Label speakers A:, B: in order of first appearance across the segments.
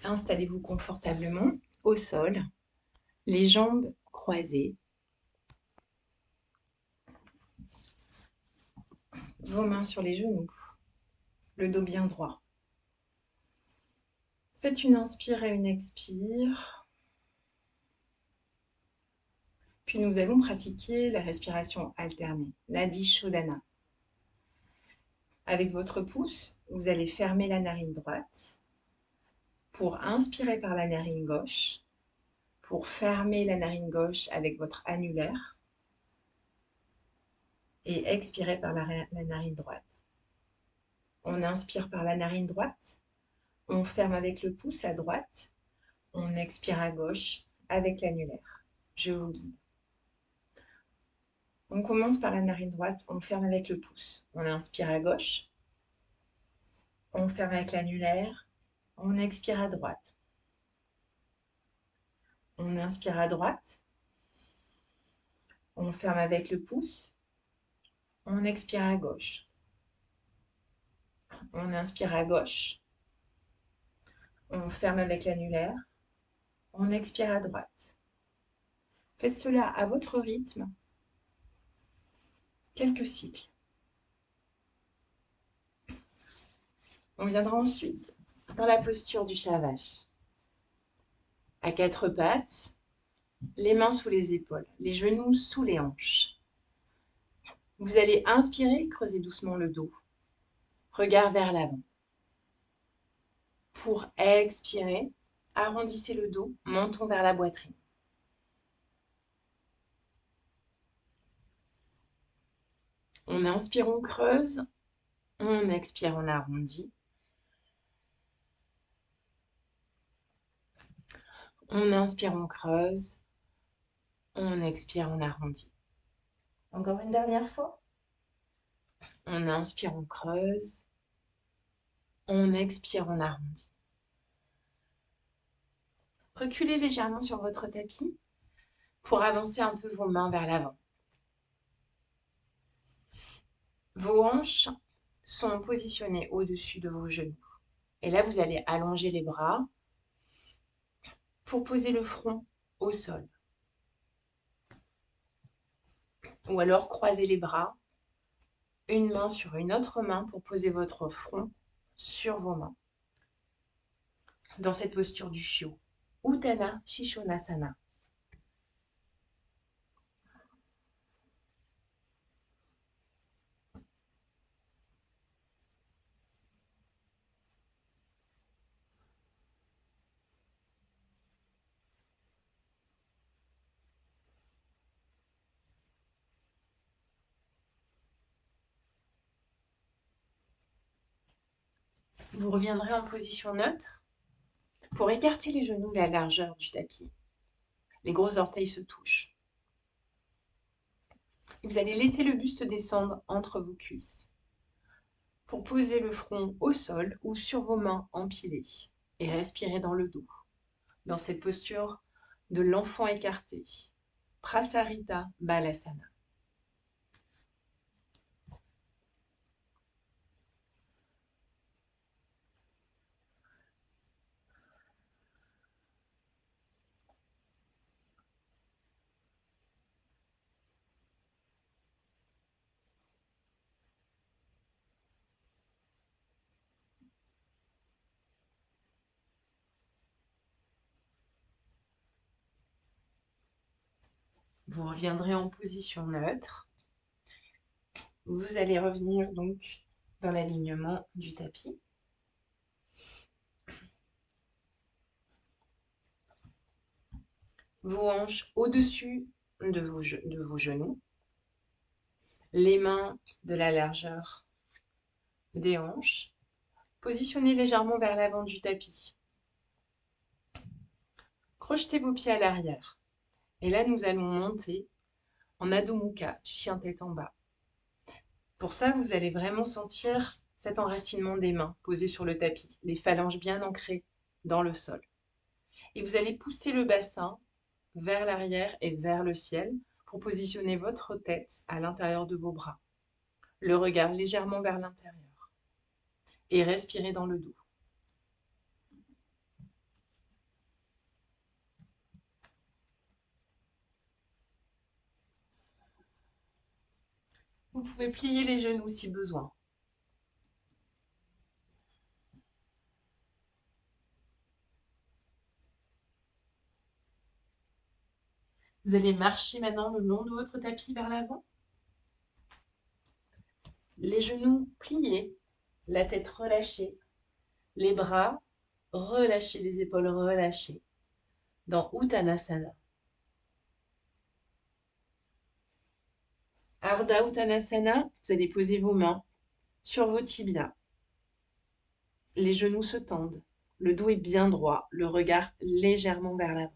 A: Installez-vous confortablement au sol, les jambes croisées, vos mains sur les genoux, le dos bien droit. Faites une inspire et une expire. Puis nous allons pratiquer la respiration alternée, Nadi Shodhana. Avec votre pouce, vous allez fermer la narine droite pour inspirer par la narine gauche, pour fermer la narine gauche avec votre annulaire et expirer par la narine droite. On inspire par la narine droite, on ferme avec le pouce à droite, on expire à gauche avec l'annulaire. Je vous guide. On commence par la narine droite, on ferme avec le pouce. On inspire à gauche, on ferme avec l'annulaire, on expire à droite. On inspire à droite, on ferme avec le pouce, on expire à gauche. On inspire à gauche, on ferme avec l'annulaire, on expire à droite. Faites cela à votre rythme, quelques cycles. On viendra ensuite dans la posture du chat vache. À quatre pattes, les mains sous les épaules, les genoux sous les hanches. Vous allez inspirer, creusez doucement le dos. Regard vers l'avant. Pour expirer, arrondissez le dos, menton vers la poitrine. On inspire, on creuse. On expire, on arrondit. On inspire, on creuse. On expire, on arrondit. Encore une dernière fois. On inspire, on creuse. On expire, on arrondit. Reculez légèrement sur votre tapis pour avancer un peu vos mains vers l'avant. Vos hanches sont positionnées au-dessus de vos genoux. Et là, vous allez allonger les bras pour poser le front au sol. Ou alors croiser les bras, une main sur une autre main pour poser votre front sur vos mains. Dans cette posture du chiot, Utthana Shishonasana. Vous reviendrez en position neutre pour écarter les genoux la largeur du tapis. Les gros orteils se touchent. Vous allez laisser le buste descendre entre vos cuisses pour poser le front au sol ou sur vos mains empilées et respirer dans le dos, dans cette posture de l'enfant écarté, Prasarita Balasana. Vous reviendrez en position neutre. Vous allez revenir donc dans l'alignement du tapis. Vos hanches au-dessus de vos genoux. Les mains de la largeur des hanches. Positionnez légèrement vers l'avant du tapis. Crochetez vos pieds à l'arrière. Et là, nous allons monter en Adho Mukha, chien tête en bas. Pour ça, vous allez vraiment sentir cet enracinement des mains posées sur le tapis, les phalanges bien ancrées dans le sol. Et vous allez pousser le bassin vers l'arrière et vers le ciel pour positionner votre tête à l'intérieur de vos bras. Le regard légèrement vers l'intérieur. Et respirez dans le dos. Vous pouvez plier les genoux si besoin. Vous allez marcher maintenant le long de votre tapis vers l'avant. Les genoux pliés, la tête relâchée, les bras relâchés, les épaules relâchées, dans Uttanasana. Ardha Uttanasana, vous allez poser vos mains sur vos tibias. Les genoux se tendent, le dos est bien droit, le regard légèrement vers l'avant.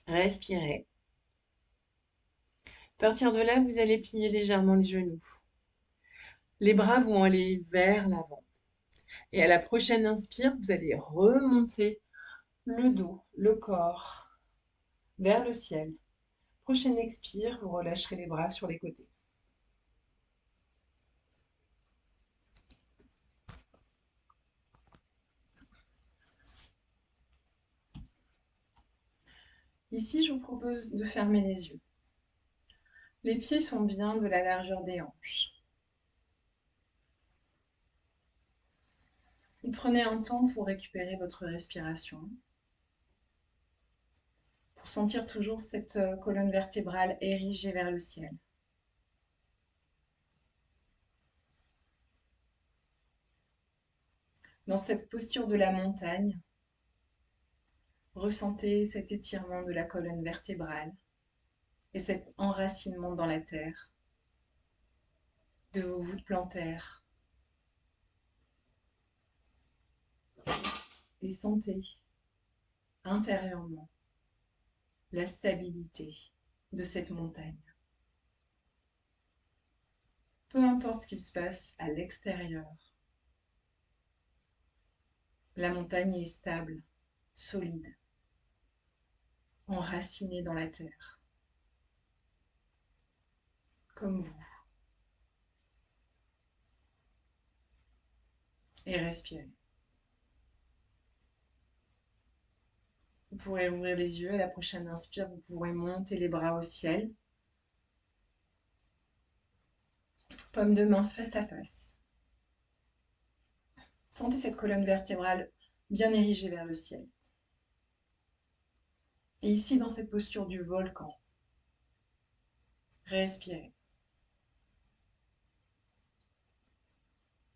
A: Respirez. À partir de là, vous allez plier légèrement les genoux. Les bras vont aller vers l'avant. Et à la prochaine inspire, vous allez remonter le dos, le corps vers le ciel. Prochaine expire, vous relâcherez les bras sur les côtés. Ici, je vous propose de fermer les yeux. Les pieds sont bien de la largeur des hanches. Et prenez un temps pour récupérer votre respiration, pour sentir toujours cette colonne vertébrale érigée vers le ciel. Dans cette posture de la montagne, ressentez cet étirement de la colonne vertébrale et cet enracinement dans la terre de vos voûtes plantaires. Et sentez intérieurement la stabilité de cette montagne. Peu importe ce qu'il se passe à l'extérieur, la montagne est stable, solide, enracinée dans la terre, comme vous. Et respirez. Vous pourrez ouvrir les yeux. À la prochaine inspire, vous pourrez monter les bras au ciel. Paume de main face à face. Sentez cette colonne vertébrale bien érigée vers le ciel. Et ici, dans cette posture du volcan, respirez.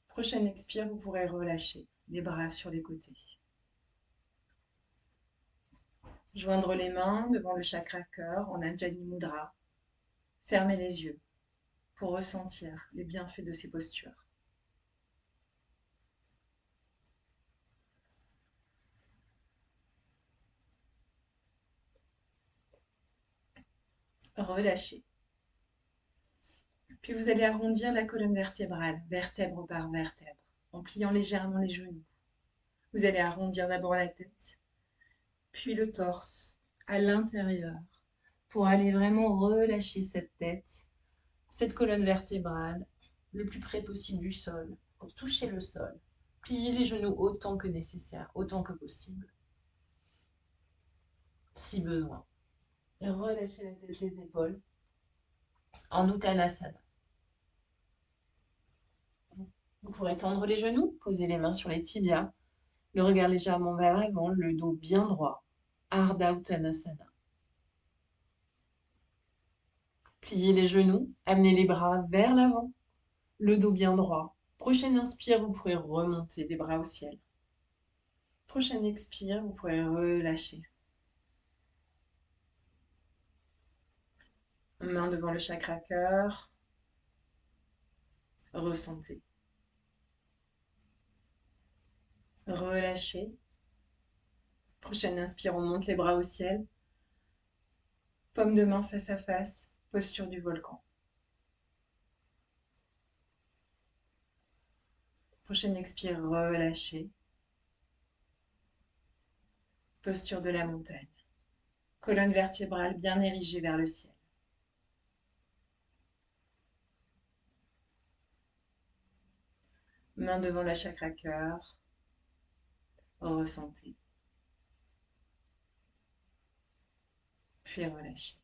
A: Prochaine expire, vous pourrez relâcher les bras sur les côtés. Joindre les mains devant le chakra cœur en Anjali Mudra. Fermez les yeux pour ressentir les bienfaits de ces postures. Relâchez. Puis vous allez arrondir la colonne vertébrale, vertèbre par vertèbre, en pliant légèrement les genoux. Vous allez arrondir d'abord la tête, puis le torse à l'intérieur, pour aller vraiment relâcher cette tête, cette colonne vertébrale, le plus près possible du sol, pour toucher le sol. Pliez les genoux autant que nécessaire, autant que possible, si besoin. Et relâchez la tête, les épaules, en Uttanasana. Vous pourrez tendre les genoux, poser les mains sur les tibias, le regard légèrement vers l'avant, le dos bien droit. Ardha Uttanasana. Pliez les genoux, amenez les bras vers l'avant, le dos bien droit. Prochaine inspire, vous pourrez remonter les bras au ciel. Prochaine expire, vous pourrez relâcher. Main devant le chakra cœur. Ressentez. Relâchez. Prochaine inspire, on monte les bras au ciel. Paume de main face à face, posture du volcan. Prochaine expire, relâchez. Posture de la montagne. Colonne vertébrale bien érigée vers le ciel. Main devant la chakra cœur. Ressentez. Puis relâchez.